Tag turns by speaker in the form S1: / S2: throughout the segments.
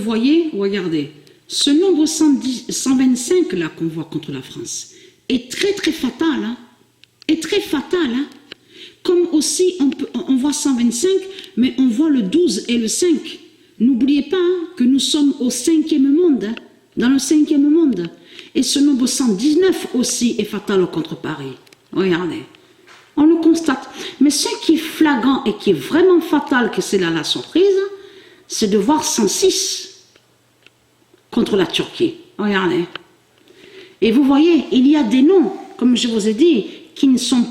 S1: voyez, regardez, ce nombre 125 là qu'on voit contre la France est très très fatal, hein, est très fatal, hein. Comme aussi on voit 125, mais on voit le 12 et le 5. N'oubliez pas hein, que nous sommes au 5e monde, hein, dans le 5e monde. Et ce nombre 119 aussi est fatal contre Paris. Regardez, on le constate. Mais ce qui est flagrant et qui est vraiment fatal, que c'est là la surprise, c'est de voir 106 contre la Turquie. Regardez. Et vous voyez, il y a des noms, comme je vous ai dit, qui ne sont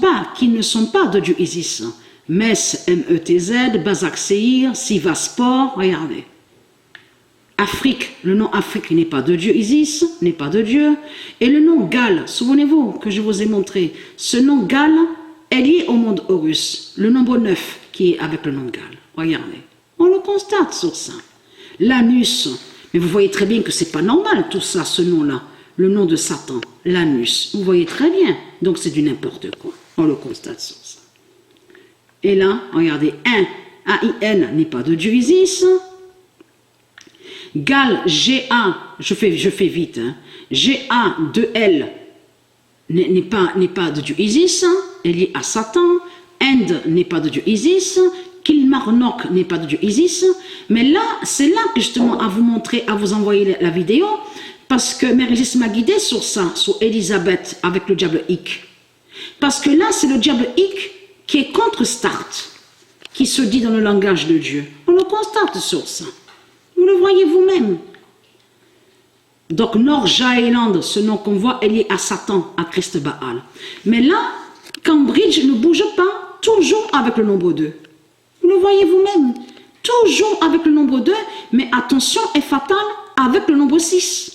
S1: pas de Dieu Isis. Metz, M-E-T-Z, Bazak Seir, Sivaspor, regardez. Afrique, le nom Afrique n'est pas de Dieu Isis, n'est pas de Dieu. Et le nom Gal, souvenez-vous que je vous ai montré, ce nom Gal est lié au monde Horus, le nombre 9 qui est avec le nom Gal. Regardez, on le constate sur ça. L'anus, mais vous voyez très bien que c'est pas normal tout ça, ce nom-là. Le nom de Satan, l'anus. Vous voyez très bien. Donc c'est du n'importe quoi. On le constate sur ça. Et là, regardez, A-I-N n'est pas de Dieu Isis. Gal, G-A, je fais vite, hein. G-A-2-L n'est pas de Dieu Isis, est lié à Satan. End n'est pas de Dieu Isis. Kilmarnock n'est pas de Dieu Isis. Mais là, c'est là que justement à vous montrer, à vous envoyer la vidéo. Parce que Mère Isis m'a guidé sur ça, sur Elisabeth avec le diable Ick. Parce que là, c'est le diable Ick qui est contre Start, qui se dit dans le langage de Dieu. On le constate sur ça. Vous le voyez vous-même. Donc, Norja Island, ce nom qu'on voit, est lié à Satan, à Christ Baal. Mais là, Cambridge ne bouge pas, toujours avec le nombre 2. Vous le voyez vous-même. Toujours avec le nombre 2, mais attention, est fatal avec le nombre 6.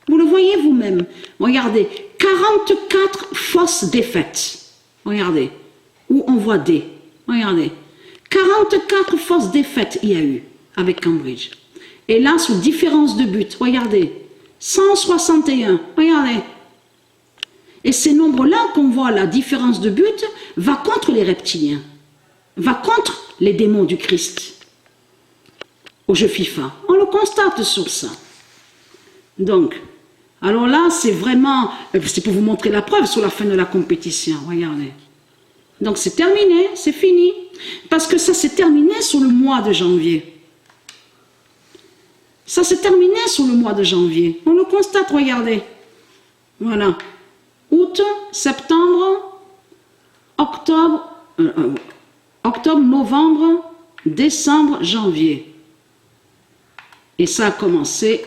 S1: Vous le voyez vous-même. Regardez, 44 fausses défaites. Regardez, où on voit D. Regardez, 44 fausses défaites il y a eu avec Cambridge. Et là, sous différence de but, regardez, 161, regardez. Et ces nombres-là qu'on voit, la différence de but, va contre les reptiliens, va contre les démons du Christ au jeu FIFA. On le constate sur ça. Donc, alors là, c'est vraiment, c'est pour vous montrer la preuve sur la fin de la compétition, regardez. Donc c'est terminé, c'est fini. Parce que ça s'est terminé sur le mois de janvier. Ça s'est terminé sur le mois de janvier. On le constate, regardez. Voilà. Août, septembre, octobre, novembre, décembre, janvier. Et ça a commencé...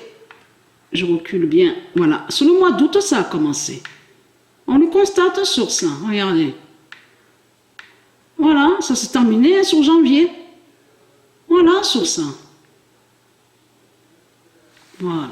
S1: Je recule bien. Voilà. Sur le mois d'août, ça a commencé. On le constate sur ça. Regardez. Voilà. Ça s'est terminé sur janvier. Voilà, sur ça. Voilà.